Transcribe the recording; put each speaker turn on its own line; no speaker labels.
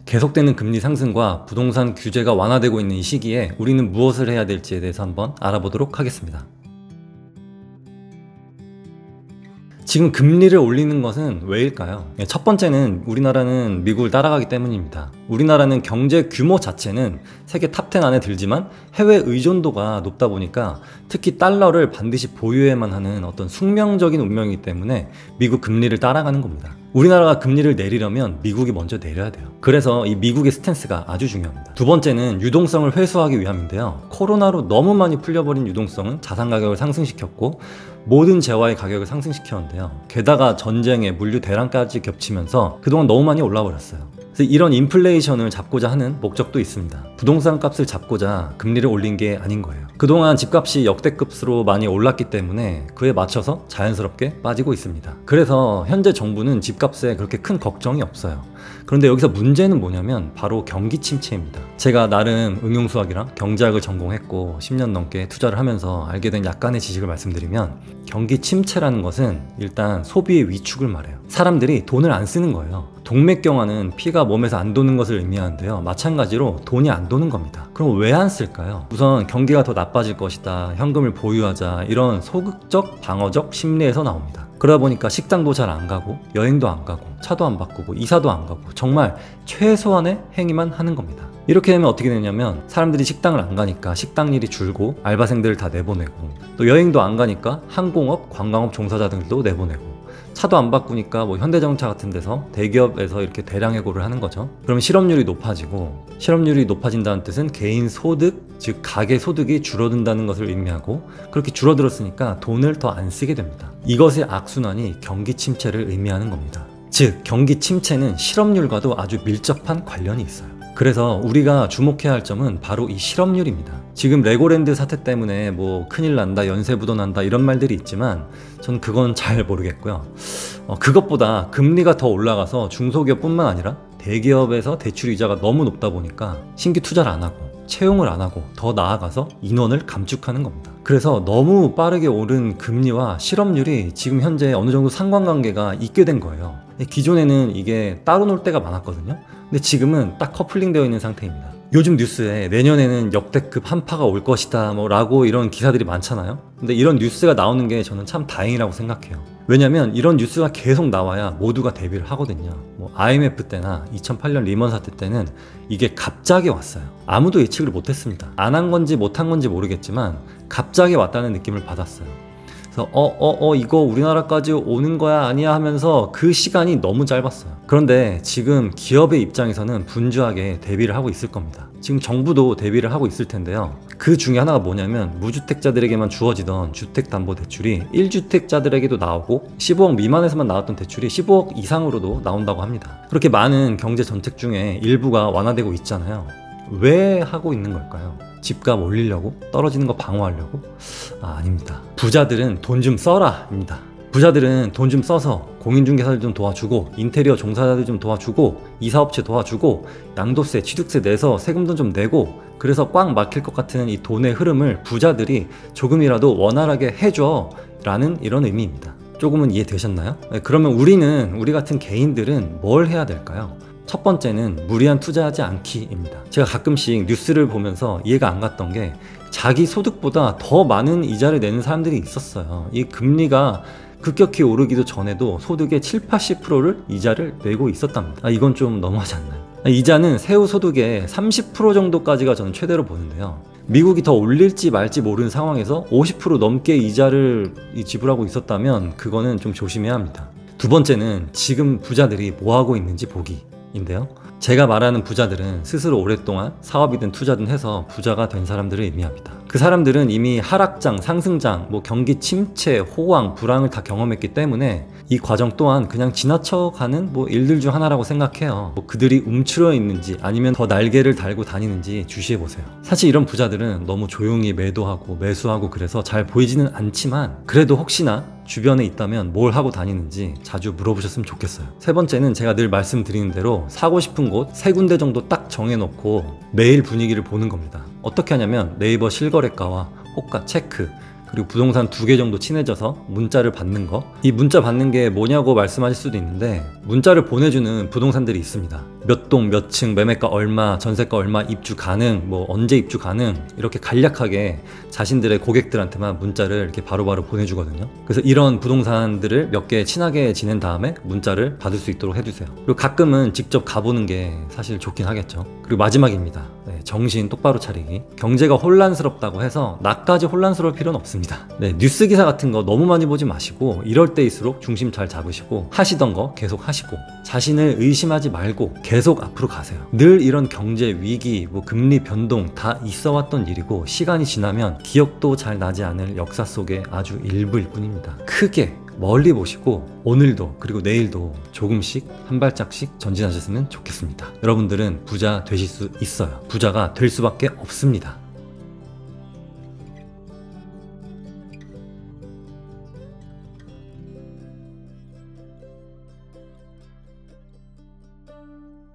계속되는 금리 상승과 부동산 규제가 완화되고 있는 이 시기에 우리는 무엇을 해야 될지에 대해서 한번 알아보도록 하겠습니다. 지금 금리를 올리는 것은 왜일까요? 첫 번째는 우리나라는 미국을 따라가기 때문입니다. 우리나라는 경제 규모 자체는 세계 탑10 안에 들지만 해외 의존도가 높다 보니까 특히 달러를 반드시 보유해야만 하는 어떤 숙명적인 운명이기 때문에 미국 금리를 따라가는 겁니다. 우리나라가 금리를 내리려면 미국이 먼저 내려야 돼요. 그래서 이 미국의 스탠스가 아주 중요합니다. 두 번째는 유동성을 회수하기 위함인데요. 코로나로 너무 많이 풀려버린 유동성은 자산 가격을 상승시켰고 모든 재화의 가격을 상승시켰는데요. 게다가 전쟁에 물류 대란까지 겹치면서 그동안 너무 많이 올라버렸어요. 그래서 이런 인플레이션을 잡고자 하는 목적도 있습니다. 부동산 값을 잡고자 금리를 올린 게 아닌 거예요. 그동안 집값이 역대급으로 많이 올랐기 때문에 그에 맞춰서 자연스럽게 빠지고 있습니다. 그래서 현재 정부는 집값에 그렇게 큰 걱정이 없어요. 그런데 여기서 문제는 뭐냐면 바로 경기 침체입니다. 제가 나름 응용수학이랑 경제학을 전공했고 10년 넘게 투자를 하면서 알게 된 약간의 지식을 말씀드리면 경기 침체라는 것은 일단 소비의 위축을 말해요. 사람들이 돈을 안 쓰는 거예요. 동맥경화는 피가 몸에서 안 도는 것을 의미하는데요. 마찬가지로 돈이 안 도는 겁니다. 그럼 왜 안 쓸까요? 우선 경기가 더 나빠질 것이다, 현금을 보유하자, 이런 소극적 방어적 심리에서 나옵니다. 그러다 보니까 식당도 잘 안 가고 여행도 안 가고 차도 안 바꾸고 이사도 안 가고 정말 최소한의 행위만 하는 겁니다. 이렇게 되면 어떻게 되냐면 사람들이 식당을 안 가니까 식당 일이 줄고 알바생들을 다 내보내고, 또 여행도 안 가니까 항공업, 관광업 종사자들도 내보내고, 차도 안 바꾸니까 뭐 현대자동차 같은 데서 대기업에서 이렇게 대량 해고를 하는 거죠. 그러면 실업률이 높아지고, 실업률이 높아진다는 뜻은 개인 소득, 즉 가계 소득이 줄어든다는 것을 의미하고, 그렇게 줄어들었으니까 돈을 더 안 쓰게 됩니다. 이것의 악순환이 경기 침체를 의미하는 겁니다. 즉 경기 침체는 실업률과도 아주 밀접한 관련이 있어요. 그래서 우리가 주목해야 할 점은 바로 이 실업률입니다. 지금 레고랜드 사태 때문에 뭐 큰일 난다, 연쇄 부도난다 이런 말들이 있지만 전 그건 잘 모르겠고요. 그것보다 금리가 더 올라가서 중소기업뿐만 아니라 대기업에서 대출 이자가 너무 높다 보니까 신규 투자를 안 하고 채용을 안 하고 더 나아가서 인원을 감축하는 겁니다. 그래서 너무 빠르게 오른 금리와 실업률이 지금 현재 어느 정도 상관관계가 있게 된 거예요. 기존에는 이게 따로 놀 때가 많았거든요. 근데 지금은 딱 커플링 되어 있는 상태입니다. 요즘 뉴스에 내년에는 역대급 한파가 올 것이다 라고 이런 기사들이 많잖아요. 근데 이런 뉴스가 나오는 게 저는 참 다행이라고 생각해요. 왜냐면 이런 뉴스가 계속 나와야 모두가 대비를 하거든요. 뭐 IMF 때나 2008년 리먼 사태 때는 이게 갑자기 왔어요. 아무도 예측을 못했습니다. 안 한 건지 못 한 건지 모르겠지만 갑자기 왔다는 느낌을 받았어요. 그래서 이거 우리나라까지 오는 거야 아니야 하면서 그 시간이 너무 짧았어요. 그런데 지금 기업의 입장에서는 분주하게 대비를 하고 있을 겁니다. 지금 정부도 대비를 하고 있을 텐데요. 그 중에 하나가 뭐냐면 무주택자들에게만 주어지던 주택담보대출이 1주택자들에게도 나오고 15억 미만에서만 나왔던 대출이 15억 이상으로도 나온다고 합니다. 그렇게 많은 경제 정책 중에 일부가 완화되고 있잖아요. 왜 하고 있는 걸까요? 집값 올리려고? 떨어지는 거 방어하려고? 아닙니다. 부자들은 돈 좀 써라 입니다. 부자들은 돈 좀 써서 공인중개사들 좀 도와주고, 인테리어 종사자들 좀 도와주고, 이사업체 도와주고, 양도세, 취득세 내서 세금도 좀 내고, 그래서 꽉 막힐 것 같은 이 돈의 흐름을 부자들이 조금이라도 원활하게 해줘 라는 이런 의미입니다. 조금은 이해되셨나요? 그러면 우리 같은 개인들은 뭘 해야 될까요? 첫 번째는 무리한 투자하지 않기입니다. 제가 가끔씩 뉴스를 보면서 이해가 안 갔던 게 자기 소득보다 더 많은 이자를 내는 사람들이 있었어요. 이 금리가 급격히 오르기도 전에도 소득의 70~80%를 이자를 내고 있었답니다. 이건 좀 너무하지 않나요? 이자는 세후 소득의 30% 정도까지가 저는 최대로 보는데요. 미국이 더 올릴지 말지 모르는 상황에서 50% 넘게 이자를 지불하고 있었다면 그거는 좀 조심해야 합니다. 두 번째는 지금 부자들이 뭐하고 있는지 보기 인데요. 제가 말하는 부자들은 스스로 오랫동안 사업이든 투자든 해서 부자가 된 사람들을 의미합니다. 그 사람들은 이미 하락장, 상승장, 경기 침체, 호황, 불황을 다 경험했기 때문에 이 과정 또한 그냥 지나쳐가는 일들 중 하나라고 생각해요. 그들이 움츠러 있는지 아니면 더 날개를 달고 다니는지 주시해보세요. 사실 이런 부자들은 너무 조용히 매도하고 매수하고 그래서 잘 보이지는 않지만 그래도 혹시나 주변에 있다면 뭘 하고 다니는지 자주 물어보셨으면 좋겠어요. 세 번째는 제가 늘 말씀드리는 대로 사고 싶은 곳 3군데 정도 딱 정해놓고 매일 분위기를 보는 겁니다. 어떻게 하냐면 네이버 실거래가와 호가 체크, 그리고 부동산 2개 정도 친해져서 문자를 받는 거. 이 문자 받는 게 뭐냐고 말씀하실 수도 있는데, 문자를 보내주는 부동산들이 있습니다. 몇 동, 몇 층, 매매가 얼마, 전세가 얼마, 입주 가능, 뭐 언제 입주 가능, 이렇게 간략하게 자신들의 고객들한테만 문자를 이렇게 바로바로 보내주거든요. 그래서 이런 부동산들을 몇 개 친하게 지낸 다음에 문자를 받을 수 있도록 해주세요. 그리고 가끔은 직접 가보는 게 사실 좋긴 하겠죠. 그리고 마지막입니다. 네, 정신 똑바로 차리기. 경제가 혼란스럽다고 해서 나까지 혼란스러울 필요는 없습니다. 네, 뉴스 기사 같은 거 너무 많이 보지 마시고, 이럴 때일수록 중심 잘 잡으시고 하시던 거 계속 하시고 자신을 의심하지 말고 계속 앞으로 가세요. 늘 이런 경제 위기, 뭐 금리 변동 다 있어 왔던 일이고, 시간이 지나면 기억도 잘 나지 않을 역사 속의 아주 일부일 뿐입니다. 크게 멀리 보시고 오늘도 그리고 내일도 조금씩 한 발짝씩 전진하셨으면 좋겠습니다. 여러분들은 부자 되실 수 있어요. 부자가 될 수밖에 없습니다.